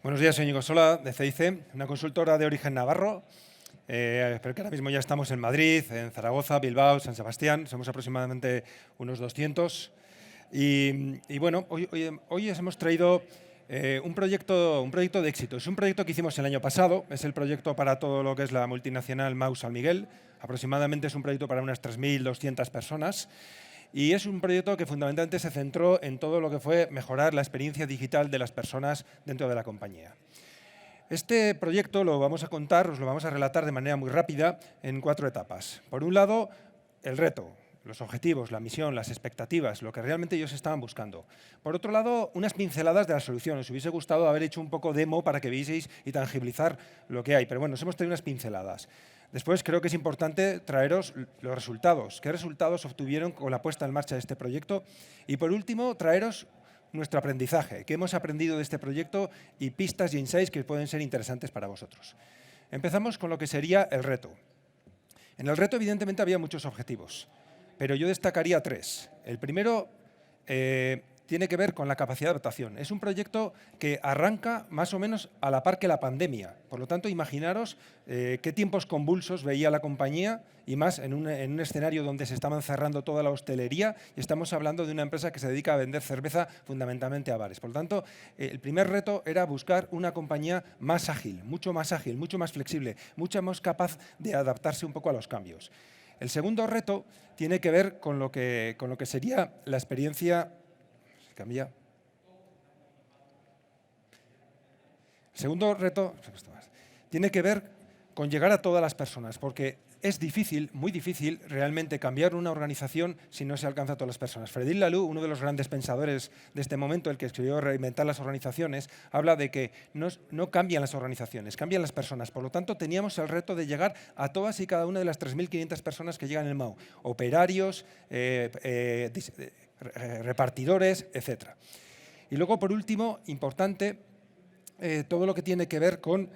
Buenos días, soy Íñigo Sola, de CIC, una consultora de origen navarro. Pero que ahora mismo ya estamos en Madrid, en Zaragoza, Bilbao, San Sebastián. Somos aproximadamente unos 200. Y bueno, hoy os hemos traído un proyecto de éxito. Es un proyecto que hicimos el año pasado. Es el proyecto para todo lo que es la multinacional Mau San Miguel. Aproximadamente es un proyecto para unas 3.200 personas. Y es un proyecto que fundamentalmente se centró en todo lo que fue mejorar la experiencia digital de las personas dentro de la compañía. Este proyecto lo vamos a contar, os lo vamos a relatar de manera muy rápida en 4 etapas. Por un lado, el reto, los objetivos, la misión, las expectativas, lo que realmente ellos estaban buscando. Por otro lado, unas pinceladas de la solución. Os hubiese gustado haber hecho un poco demo para que vieseis y tangibilizar lo que hay, pero bueno, os hemos traído unas pinceladas. Después creo que es importante traeros los resultados. ¿Qué resultados obtuvieron con la puesta en marcha de este proyecto? Y por último, traeros nuestro aprendizaje, qué hemos aprendido de este proyecto y pistas y insights que pueden ser interesantes para vosotros. Empezamos con lo que sería el reto. En el reto, evidentemente, había muchos objetivos, pero yo destacaría 3. El primero tiene que ver con la capacidad de adaptación. Es un proyecto que arranca más o menos a la par que la pandemia. Por lo tanto, imaginaros qué tiempos convulsos veía la compañía y más en un escenario donde se estaban cerrando toda la hostelería y estamos hablando de una empresa que se dedica a vender cerveza fundamentalmente a bares. Por lo tanto, el primer reto era buscar una compañía más ágil, mucho más flexible, mucho más capaz de adaptarse un poco a los cambios. El segundo reto tiene que ver con lo que sería la experiencia. Cambia. El segundo reto tiene que ver con llegar a todas las personas, porque es difícil, muy difícil, realmente cambiar una organización si no se alcanza a todas las personas. Frédéric Laloux, uno de los grandes pensadores de este momento, el que escribió Reinventar las organizaciones, habla de que no cambian las organizaciones, cambian las personas. Por lo tanto, teníamos el reto de llegar a todas y cada una de las 3.500 personas que llegan en el MAU, operarios, repartidores, etc. Y luego, por último, importante, todo lo que tiene que ver con...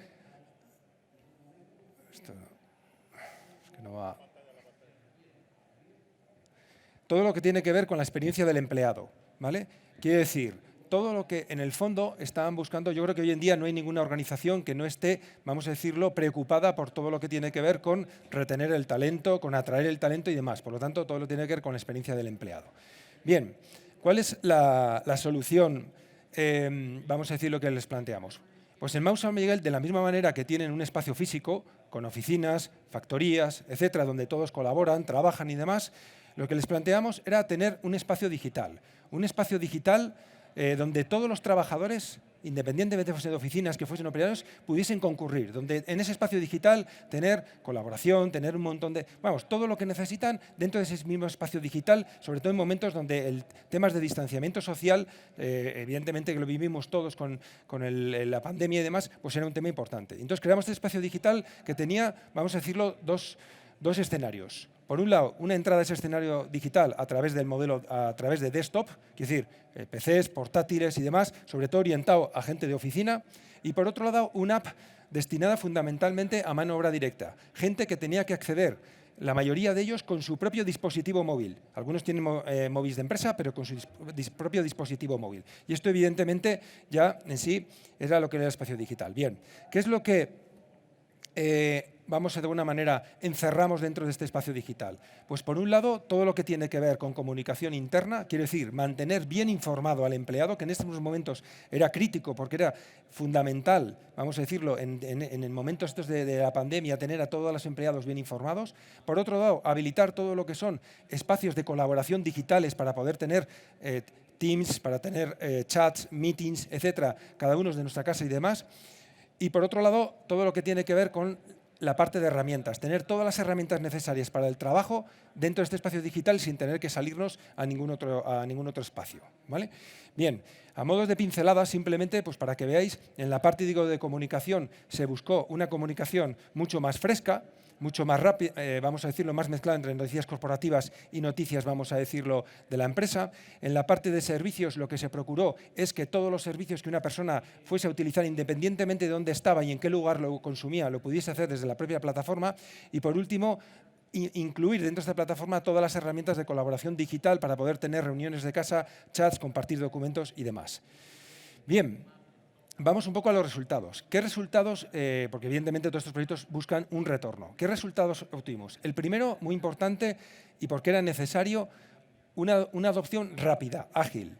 Todo lo que tiene que ver con la experiencia del empleado, ¿vale? Quiere decir, todo lo que en el fondo estaban buscando, yo creo que hoy en día no hay ninguna organización que no esté, vamos a decirlo, preocupada por todo lo que tiene que ver con retener el talento, con atraer el talento y demás. Por lo tanto, todo lo que tiene que ver con la experiencia del empleado. Bien, ¿cuál es la solución, vamos a decir, lo que les planteamos? Pues en Mau San Miguel, de la misma manera que tienen un espacio físico, con oficinas, factorías, etcétera, donde todos colaboran, trabajan y demás, lo que les planteamos era tener un espacio digital. Un espacio digital donde todos los trabajadores, independientemente de fuesen de oficinas, que fuesen operarios, pudiesen concurrir, donde en ese espacio digital tener colaboración, tener un montón de... Vamos, todo lo que necesitan dentro de ese mismo espacio digital, sobre todo en momentos donde temas de distanciamiento social, evidentemente que lo vivimos todos con la pandemia y demás, pues era un tema importante. Entonces creamos este espacio digital que tenía, vamos a decirlo, dos escenarios. Por un lado, una entrada a ese escenario digital a través del modelo, a través de desktop, es decir, PCs, portátiles y demás, sobre todo orientado a gente de oficina. Y por otro lado, una app destinada fundamentalmente a mano de obra directa. Gente que tenía que acceder, la mayoría de ellos, con su propio dispositivo móvil. Algunos tienen móviles de empresa, pero con su propio dispositivo móvil. Y esto, evidentemente, ya en sí era lo que era el espacio digital. Bien, ¿qué es lo que vamos a de alguna manera encerramos dentro de este espacio digital? Pues por un lado, todo lo que tiene que ver con comunicación interna, quiero decir, mantener bien informado al empleado, que en estos momentos era crítico porque era fundamental, vamos a decirlo, en momentos estos de la pandemia, tener a todos los empleados bien informados. Por otro lado, habilitar todo lo que son espacios de colaboración digitales para poder tener Teams, para tener chats, meetings, etcétera, cada uno de nuestra casa y demás. Y por otro lado, todo lo que tiene que ver con la parte de herramientas, tener todas las herramientas necesarias para el trabajo dentro de este espacio digital sin tener que salirnos a ningún otro espacio, ¿vale? Bien, a modo de pincelada, simplemente pues para que veáis, en la parte de comunicación se buscó una comunicación mucho más fresca, mucho más rápida, vamos a decirlo, más mezclada entre noticias corporativas y noticias, vamos a decirlo, de la empresa. En la parte de servicios, lo que se procuró es que todos los servicios que una persona fuese a utilizar, independientemente de dónde estaba y en qué lugar lo consumía, lo pudiese hacer desde la propia plataforma. Y por último, incluir dentro de esta plataforma todas las herramientas de colaboración digital para poder tener reuniones de casa, chats, compartir documentos y demás. Bien, vamos un poco a los resultados. ¿Qué resultados? Porque evidentemente todos estos proyectos buscan un retorno. ¿Qué resultados obtuvimos? El primero, muy importante, y porque era necesario, una adopción rápida, ágil.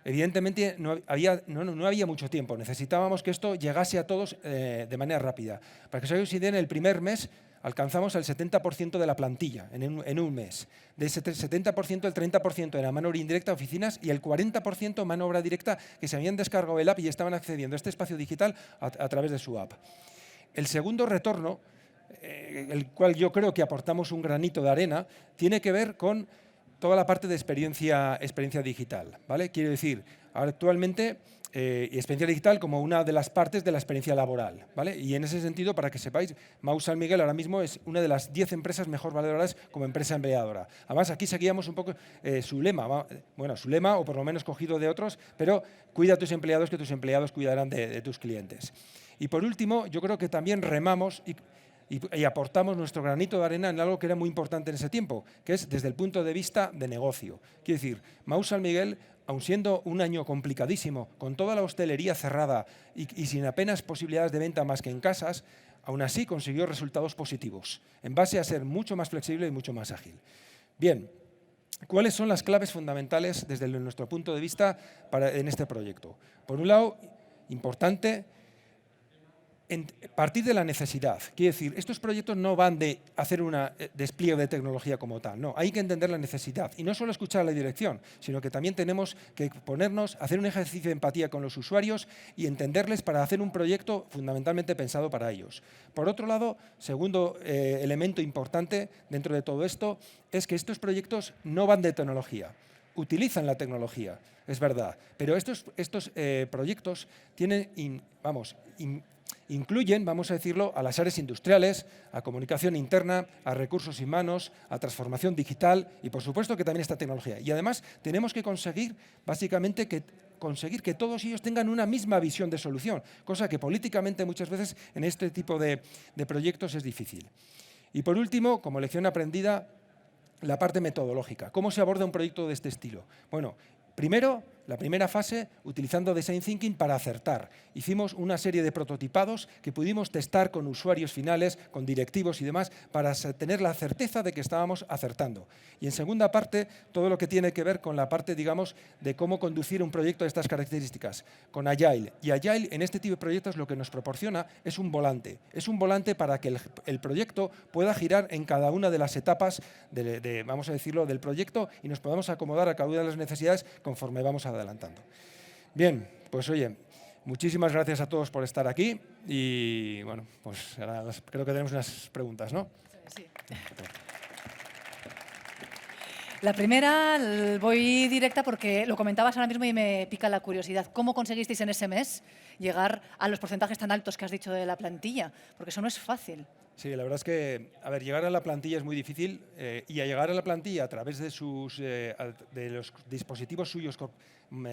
Evidentemente no había mucho tiempo, necesitábamos que esto llegase a todos de manera rápida. Para que os hagáis idea, en el primer mes alcanzamos el 70% de la plantilla en un mes. De ese 70%, el 30% era mano obra indirecta, oficinas, y el 40% mano obra directa que se habían descargado el app y estaban accediendo a este espacio digital a través de su app. El segundo retorno, el cual yo creo que aportamos un granito de arena, tiene que ver con toda la parte de experiencia digital, ¿vale? Quiero decir, actualmente, experiencia digital como una de las partes de la experiencia laboral, ¿vale? Y en ese sentido, para que sepáis, Mau San Miguel ahora mismo es una de las 10 empresas mejor valoradas como empresa empleadora. Además, aquí seguíamos un poco su lema, o por lo menos cogido de otros, pero cuida a tus empleados, que tus empleados cuidarán de tus clientes. Y por último, yo creo que también remamos y aportamos nuestro granito de arena en algo que era muy importante en ese tiempo, que es desde el punto de vista de negocio. Quiero decir, Mau San Miguel, aun siendo un año complicadísimo, con toda la hostelería cerrada y sin apenas posibilidades de venta más que en casas, aún así consiguió resultados positivos, en base a ser mucho más flexible y mucho más ágil. Bien, ¿cuáles son las claves fundamentales desde nuestro punto de vista en este proyecto? Por un lado, importante, partir de la necesidad. Quiere decir, estos proyectos no van de hacer un despliegue de tecnología como tal, no, hay que entender la necesidad y no solo escuchar a la dirección, sino que también tenemos que hacer un ejercicio de empatía con los usuarios y entenderles para hacer un proyecto fundamentalmente pensado para ellos. Por otro lado, segundo elemento importante dentro de todo esto, es que estos proyectos no van de tecnología, utilizan la tecnología, es verdad, pero estos proyectos incluyen, vamos a decirlo, a las áreas industriales, a comunicación interna, a recursos humanos, a transformación digital y, por supuesto, que también esta tecnología. Y además tenemos que conseguir, básicamente, que todos ellos tengan una misma visión de solución, cosa que políticamente muchas veces en este tipo de proyectos es difícil. Y por último, como lección aprendida, la parte metodológica. ¿Cómo se aborda un proyecto de este estilo? Bueno, primero, la primera fase, utilizando Design Thinking para acertar. Hicimos una serie de prototipados que pudimos testar con usuarios finales, con directivos y demás, para tener la certeza de que estábamos acertando. Y en segunda parte, todo lo que tiene que ver con la parte, digamos, de cómo conducir un proyecto de estas características, con Agile. Y Agile, en este tipo de proyectos, lo que nos proporciona es un volante. Es un volante para que el proyecto pueda girar en cada una de las etapas, vamos a decirlo, del proyecto y nos podamos acomodar a cada una de las necesidades conforme vamos adelantando. Bien, pues oye, muchísimas gracias a todos por estar aquí y bueno, pues ahora creo que tenemos unas preguntas, ¿no? Sí. La primera voy directa porque lo comentabas ahora mismo y me pica la curiosidad. ¿Cómo conseguisteis en ese mes llegar a los porcentajes tan altos que has dicho de la plantilla? Porque eso no es fácil. Sí, la verdad es que, a ver, llegar a la plantilla es muy difícil y a llegar a la plantilla a través de los dispositivos suyos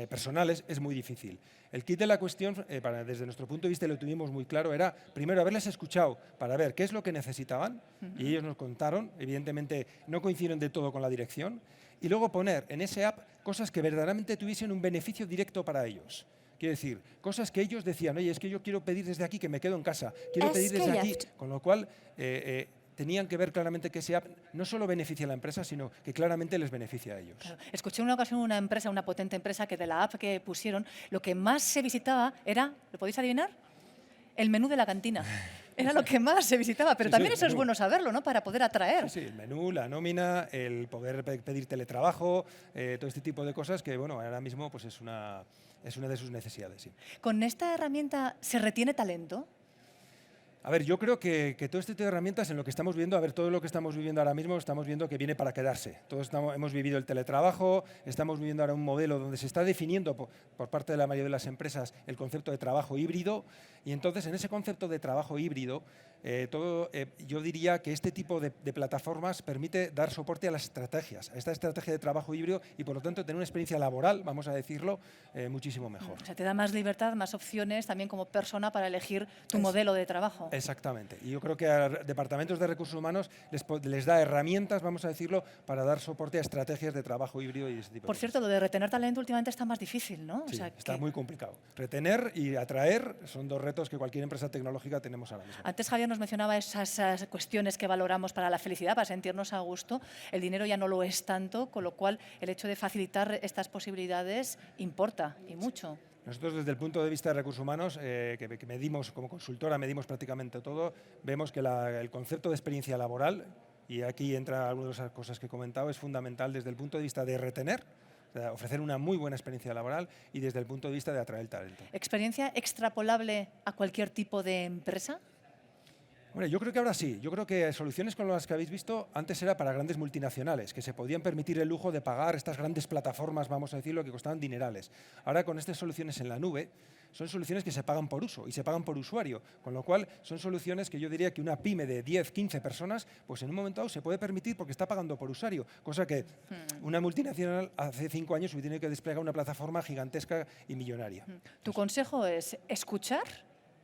personales es muy difícil. El kit de la cuestión, desde nuestro punto de vista, lo tuvimos muy claro, era primero haberles escuchado para ver qué es lo que necesitaban y ellos nos contaron, evidentemente no coincidieron de todo con la dirección, y luego poner en ese app cosas que verdaderamente tuviesen un beneficio directo para ellos. Quiero decir, cosas que ellos decían, oye, es que yo quiero pedir desde aquí que me quedo en casa, quiero pedir desde aquí, con lo cual tenían que ver claramente que ese app no solo beneficia a la empresa, sino que claramente les beneficia a ellos. Claro. Escuché en una ocasión una potente empresa, que de la app que pusieron, lo que más se visitaba era, ¿lo podéis adivinar? El menú de la cantina. Era lo que más se visitaba, pero también eso es bueno saberlo, ¿no? Para poder atraer. Sí, el menú, la nómina, el poder pedir teletrabajo, todo este tipo de cosas que, bueno, ahora mismo pues es una de sus necesidades. Sí. ¿Con esta herramienta se retiene talento? A ver, yo creo que todo este tipo de herramientas en lo que estamos viendo, a ver, todo lo que estamos viviendo ahora mismo, estamos viendo que viene para quedarse. Todos hemos vivido el teletrabajo, estamos viviendo ahora un modelo donde se está definiendo por parte de la mayoría de las empresas el concepto de trabajo híbrido y entonces en ese concepto de trabajo híbrido yo diría que este tipo de plataformas permite dar soporte a las estrategias, a esta estrategia de trabajo híbrido y por lo tanto tener una experiencia laboral, vamos a decirlo, muchísimo mejor. O sea, te da más libertad, más opciones también como persona para elegir tu modelo de trabajo. trabajo. Exactamente. Y yo creo que a departamentos de recursos humanos les da herramientas, vamos a decirlo, para dar soporte a estrategias de trabajo híbrido y ese tipo Por de cierto, lo de retener talento últimamente está más difícil, ¿no? cosas. Sí, está muy complicado. Retener y atraer son dos retos que cualquier empresa tecnológica tenemos ahora mismo. Antes Javier nos mencionaba esas cuestiones que valoramos para la felicidad, para sentirnos a gusto. El dinero ya no lo es tanto, con lo cual el hecho de facilitar estas posibilidades importa y mucho. Nosotros desde el punto de vista de recursos humanos, que medimos como consultora, medimos prácticamente todo, vemos que el concepto de experiencia laboral, y aquí entra algunas de esas cosas que he comentado, es fundamental desde el punto de vista de retener, o sea, ofrecer una muy buena experiencia laboral y desde el punto de vista de atraer el talento. ¿Experiencia extrapolable a cualquier tipo de empresa? Hombre, yo creo que ahora sí. Yo creo que soluciones como las que habéis visto antes era para grandes multinacionales, que se podían permitir el lujo de pagar estas grandes plataformas, vamos a decirlo, que costaban dinerales. Ahora con estas soluciones en la nube, son soluciones que se pagan por uso y se pagan por usuario, con lo cual son soluciones que yo diría que una pyme de 10, 15 personas, pues en un momento dado se puede permitir porque está pagando por usuario, cosa que una multinacional hace 5 años hubiera tenido que desplegar una plataforma gigantesca y millonaria. Tu consejo es escuchar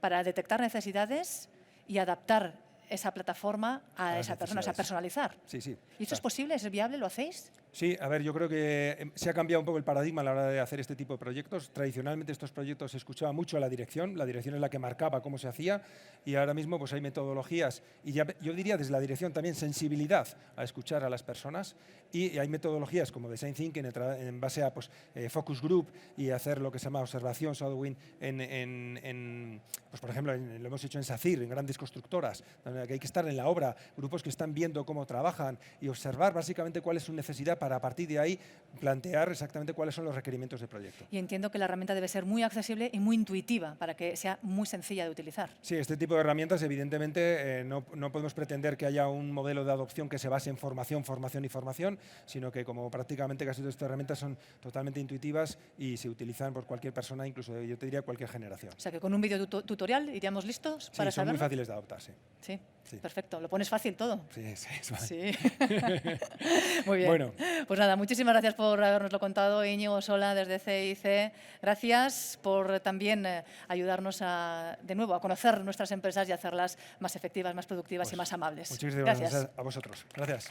para detectar necesidades y adaptar esa plataforma a esa persona, o sea, personalizar. Sí, sí. ¿Y esto es posible? ¿Es viable? ¿Lo hacéis? Sí, a ver, yo creo que se ha cambiado un poco el paradigma a la hora de hacer este tipo de proyectos. Tradicionalmente estos proyectos se escuchaba mucho a la dirección es la que marcaba cómo se hacía y ahora mismo pues hay metodologías y ya, yo diría desde la dirección también sensibilidad a escuchar a las personas y hay metodologías como Design Thinking en base a pues, focus group y hacer lo que se llama observación, shadowing, pues, por ejemplo, lo hemos hecho en SACIR, en grandes constructoras, donde hay que estar en la obra, grupos que están viendo cómo trabajan y observar básicamente cuál es su necesidad para a partir de ahí plantear exactamente cuáles son los requerimientos del proyecto. Y entiendo que la herramienta debe ser muy accesible y muy intuitiva para que sea muy sencilla de utilizar. Sí, este tipo de herramientas evidentemente no podemos pretender que haya un modelo de adopción que se base en formación, formación y formación, sino que como prácticamente casi todas estas herramientas son totalmente intuitivas y se utilizan por cualquier persona, incluso yo te diría cualquier generación. O sea que con un vídeo tutorial iríamos listos para sí, son saberlo. muy fáciles de adoptar, sí. Sí, sí, perfecto. Lo pones fácil todo. Sí, sí, es vale. Sí. Muy bien. Bueno. Pues nada, muchísimas gracias por habernoslo contado, Íñigo Sola, desde CIC. Gracias por también ayudarnos de nuevo a conocer nuestras empresas y hacerlas más efectivas, más productivas y más amables. Muchísimas gracias a vosotros. Gracias.